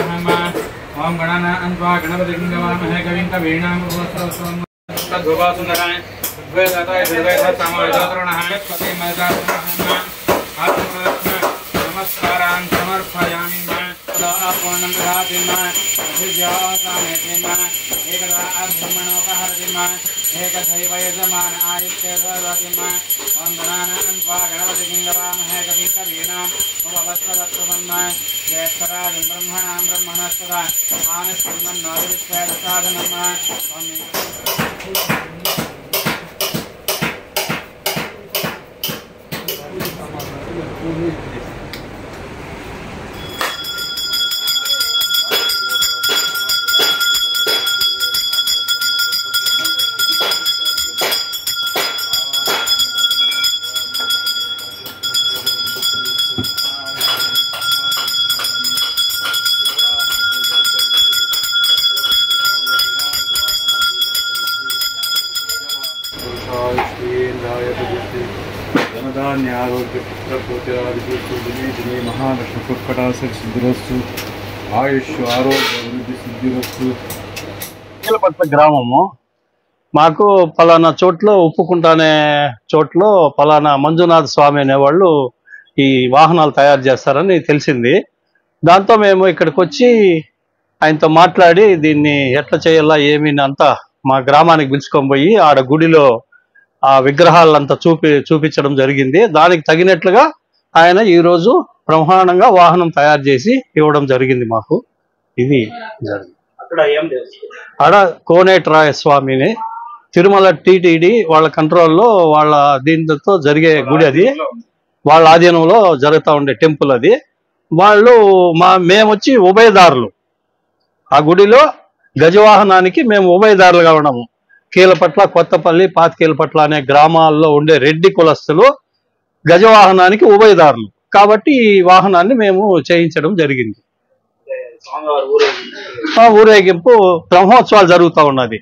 ओम गणानान्वा गणपतिं गवामहे कविं कवीनामुपस्रवस्वं तद्भुवासुन्दराय द्वैताय द्वैता सामवेदातरुणः पते मयदातरुणः नमस्कारान् समर्पयामि तदा पूर्णं ददाति अभिज्ञाकामेति एकदा अभ्रमणोपहरति एकथैव यजमान आदित्यदति ओम गणानान्वा गणपतिं गवामहे कविं कवीनाम् उपस्रवस्वं ज्येष्ठराजं ब्रह्मणां ब्रह्मणस्पदा आनस्कन्दं नादिविश्वेदसाधनं ఆయుష్ ఆరోగ్య అభివృద్ధి సిద్ధిరస్తు. కీలపట్ల గ్రామము మాకు పలానా చోట్లో ఉప్పుకుంట అనే చోట్లో పలానా మంజునాథ స్వామి అనేవాళ్ళు ఈ వాహనాలు తయారు చేస్తారని తెలిసింది. దాంతో మేము ఇక్కడికి వచ్చి ఆయనతో మాట్లాడి దీన్ని ఎట్లా చేయాలా ఏమి అంతా మా గ్రామానికి పిలుచుకొని పోయి ఆడ గుడిలో ఆ విగ్రహాలంతా చూపించడం జరిగింది. దానికి తగినట్లుగా ఆయన ఈరోజు బ్రహ్మాండంగా వాహనం తయారు చేసి ఇవ్వడం జరిగింది మాకు. ఇది జరిగింది. ఆడ కోనేట్రాయ స్వామిని తిరుమల టీటీడీ వాళ్ళ కంట్రోల్లో వాళ్ళ దీంతో జరిగే గుడి, అది వాళ్ళ ఆధీనంలో జరుగుతూ ఉండే టెంపుల్ అది. వాళ్ళు మేము వచ్చి ఉభయదారులు, ఆ గుడిలో గజవాహనానికి మేము ఉభయదారులుగా ఉన్నాము. కీలపట్ల, కొత్తపల్లి, పాతికీలపట్ల అనే గ్రామాల్లో ఉండే రెడ్డి కులస్తులు గజవాహనానికి ఉభయదారులు కాబట్టి ఈ వాహనాన్ని మేము చేయించడం జరిగింది. ఊరేగింపు బ్రహ్మోత్సవాలు జరుగుతూ ఉన్నది.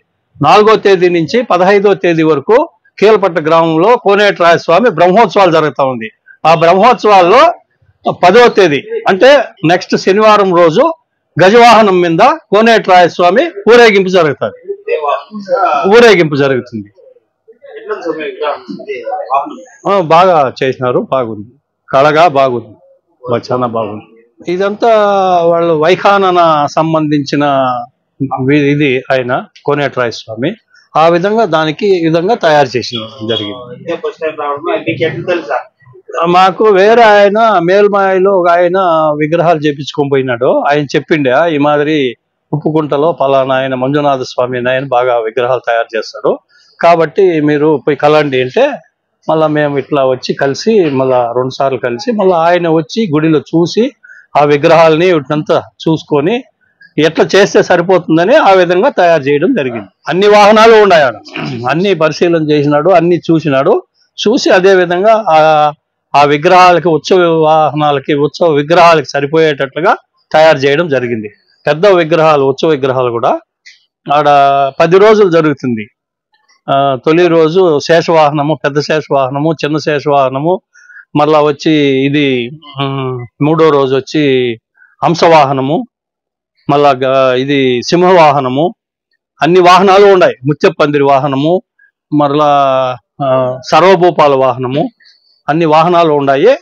4వ తేదీ నుంచి 15వ తేదీ వరకు కీలపట్ల గ్రామంలో కోనేట్రాయ స్వామి బ్రహ్మోత్సవాలు జరుగుతూ ఉంది. ఆ బ్రహ్మోత్సవాల్లో 10వ తేదీ అంటే నెక్స్ట్ శనివారం రోజు గజవాహనం మీద కోనేట్రాయ స్వామి ఊరేగింపు జరుగుతుంది. బాగా చేసినారు, బాగుంది, కళగా బాగుంది, చాలా బాగుంది. ఇదంతా వాళ్ళు వైఖానన సంబంధించిన ఇది ఆయన కోనేట్రాయ స్వామి ఆ విధంగా దానికి ఈ విధంగా తయారు చేసిన జరిగింది. మాకు వేరే ఆయన మేల్మాయలో ఒక ఆయన విగ్రహాలు చేపించుకొని పోయినాడు. ఆయన చెప్పిండే ఈ మాదిరి ఉప్పుకుంటలో పలానా ఆయన మంజునాథ స్వామి ఆయన బాగా విగ్రహాలు తయారు చేస్తాడు కాబట్టి మీరు పోయి కలండి అంటే మళ్ళీ మేము ఇట్లా వచ్చి కలిసి మళ్ళా 2 సార్లు కలిసి మళ్ళీ ఆయన వచ్చి గుడిలో చూసి ఆ విగ్రహాలని వీటినంతా చూసుకొని ఎట్లా చేస్తే సరిపోతుందని ఆ విధంగా తయారు చేయడం జరిగింది. అన్ని వాహనాలు ఉన్నాయి, అన్ని పరిశీలన చేసినాడు, అన్ని చూసి అదే విధంగా ఆ విగ్రహాలకి ఉత్సవ విగ్రహాలకి సరిపోయేటట్లుగా తయారు చేయడం జరిగింది. పెద్ద విగ్రహాలు, ఉత్సవ విగ్రహాలు కూడా ఆడ 10 రోజులు జరుగుతుంది. తొలి రోజు శేషవాహనము, పెద్ద శేషవాహనము, చిన్న శేషవాహనము, మళ్ళా వచ్చి ఇది 3వ రోజు వచ్చి హంసవాహనము, మళ్ళా ఇది సింహవాహనము, అన్ని వాహనాలు ఉన్నాయి. ముత్యపందిరి వాహనము, మరలా సర్వభూపాల వాహనము, అన్ని వాహనాలు ఉన్నాయి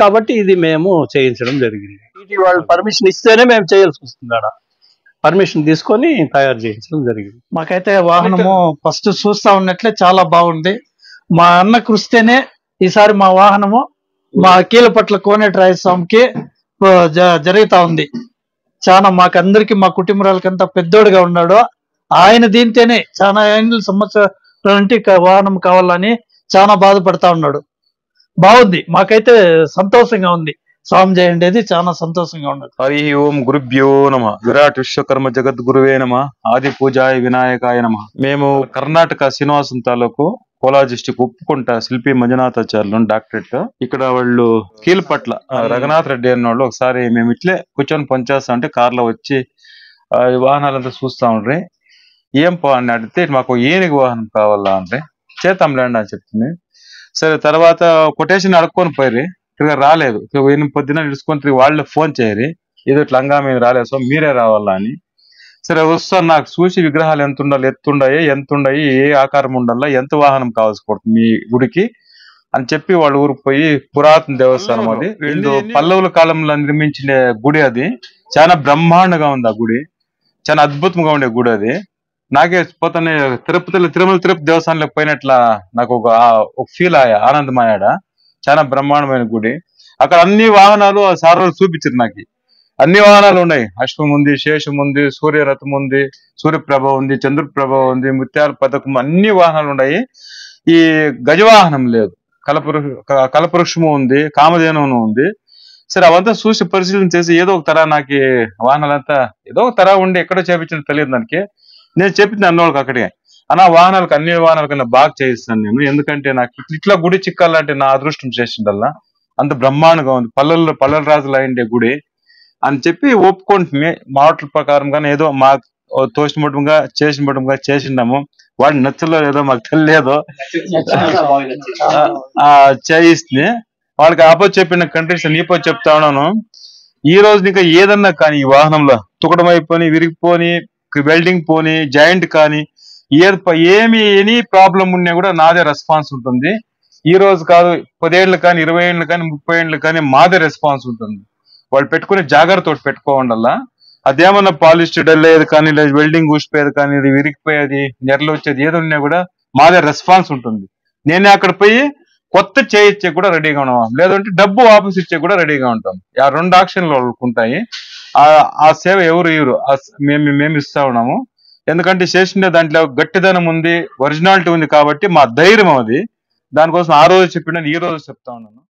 కాబట్టి ఇది మేము చేయించడం జరిగింది. వాళ్ళు పర్మిషన్ ఇస్తేనే మేము చేయాల్సి వస్తుంది. ఆడ పర్మిషన్ తీసుకొని తయారు చేయించడం జరిగింది. మాకైతే వాహనము ఫస్ట్ చూస్తా ఉన్నట్లే చాలా బాగుంది. మా అన్న కృస్తేనే ఈసారి మా వాహనము మా కీలపట్ల కోనేట్రాయ స్వామికి జరుగుతా ఉంది. చాలా మాకందరికి, మా కుటుంబాలకంతా పెద్దోడుగా ఉన్నాడు ఆయన. దీంతోనే చాలా సంవత్సరాలంటే వాహనం కావాలని చాలా బాధపడతా ఉన్నాడు. బాగుంది, మాకైతే సంతోషంగా ఉంది. స్వామి చేయండి చాలా సంతోషంగా ఉన్నది. హరి ఓం గురుభ్యో నమ. విరాట్ విశ్వకర్మ జగద్గురువే నమ. ఆది పూజాయ వినాయకాయ నమ. మేము కర్ణాటక శ్రీనివాసం తాలూకు కోలా డిస్టిక్ ఉప్పుకుంట శిల్పి మంజునాథాచార్యులు డాక్టరేట్. ఇక్కడ వాళ్ళు కీలపట్ల రఘునాథ్ రెడ్డి అన్న వాళ్ళు ఒకసారి మేము ఇట్లే కూర్చొని పనిచేస్తా ఉంటే కార్లో వచ్చి వాహనాలంతా చూస్తా ఉండ్రి. ఏం పో అని అడిగితే మాకు ఏనుగు వాహనం కావాలా అంటే చేతాంలేండి అని చెప్తుంది. సరే తర్వాత కొటేషన్ అడుక్కొని పోయి తిరిగి రాలేదు. పొద్దున నిలుచుకొని తిరిగి వాళ్ళే ఫోన్ చేయరి ఏదో ఇట్లా లంగా రాలేదు స్వామి, మీరే రావాలా అని. సరే వస్తాను, నాకు చూసి విగ్రహాలు ఎంత ఉండాలి, ఎంత ఉన్నాయి, ఏ ఆకారం ఉండాలా, ఎంత వాహనం కావాల్సి పడుతుంది మీ గుడికి అని చెప్పి వాళ్ళ ఊరికి పోయి, పురాతన దేవస్థానం అది, పల్లవుల కాలంలో నిర్మించిన గుడి అది. చాలా బ్రహ్మాండంగా ఉంది ఆ గుడి, చాలా అద్భుతంగా ఉండే గుడి అది. నాకే పోతానే తిరుమల తిరుపతి దేవస్థానంలోకి పోయినట్ల నాకు ఒక ఫీల్ ఆనందమయ్యాడ. చాలా బ్రహ్మాండమైన గుడి. అక్కడ అన్ని వాహనాలు సార్లు చూపించారు నాకు. అన్ని వాహనాలు ఉన్నాయి, అశ్వం ఉంది, శేషం ఉంది, సూర్యరథం ఉంది, సూర్యప్రభ ఉంది, చంద్రప్రభ ఉంది, ముత్యాల పథకం, అన్ని వాహనాలు ఉన్నాయి. ఈ గజవాహనం లేదు, కల్పవృక్షము ఉంది, కామధేనువు ఉంది. సరే అవంతా చూసి పరిశీలన చేసి ఏదో ఒక తర నాకు వాహనాలంతా ఏదో ఒక తర ఉండి ఎక్కడో చేపించిన తెలియదు దానికి. నేను చెప్పింది అన్నోళ్ళకి అక్కడే, అన్న వాహనాలకు అన్ని వాహనాల కన్నా బాగా చేయిస్తాను నేను, ఎందుకంటే నాకు ఇట్లా గుడి చిక్కాలంటే నా అదృష్టం చేసిండల్లా, అంత బ్రహ్మాండంగా ఉంది, పల్లెల రాజులు అయిండే గుడి అని చెప్పి ఒప్పుకుంటున్నాయి. మాటల ప్రకారం కానీ ఏదో మాకు తోసిన మటుగా చేసిన మటుగా చేసిండాము. వాడిని నచ్చలో ఏదో మాకు తెలియదు చేయిస్తుంది. వాళ్ళకి ఆపో చెప్పిన కంట్రీస్ నీపో చెప్తా ఉన్నాను. ఈ రోజు ఇంకా ఏదన్నా కానీ ఈ వాహనంలో తుకడం అయిపోయి, విరిగిపోని, వెల్డింగ్ పోని, జాయింట్ కానీ ఏమి ఎనీ ప్రాబ్లం ఉన్నా కూడా నాదే రెస్పాన్స్ ఉంటుంది. ఈ రోజు కాదు, 10 ఏళ్ళు కానీ, 20 ఏళ్ళు కానీ, 30 ఏళ్ళు కానీ మాదే రెస్పాన్స్ ఉంటుంది. వాళ్ళు పెట్టుకునే జాగ్రత్త పెట్టుకోవండల్లా. అదేమన్నా పాలిష్ డల్ అయ్యేది కానీ, లేదా వెల్డింగ్ ఊసిపోయేది కానీ, ఇది విరిగిపోయేది, నెరలు వచ్చేది ఏది ఉన్నా కూడా మాదే రెస్పాన్స్ ఉంటుంది. నేనే అక్కడ పోయి కొత్త చేయించే కూడా రెడీగా ఉన్నాం, లేదంటే డబ్బు వాపస్ ఇచ్చే కూడా రెడీగా ఉంటాం. ఆ 2 ఆప్షన్లు వాళ్ళకు ఉంటాయి. ఆ సేవ ఎవరు మేము ఇస్తా ఉన్నాము. ఎందుకంటే చేసిన దాంట్లో గట్టిదనం ఉంది, ఒరిజినాలిటీ ఉంది కాబట్టి మా ధైర్యం అది. దానికోసం ఆ రోజు చెప్పిన ఈ రోజు చెప్తా ఉన్నాను.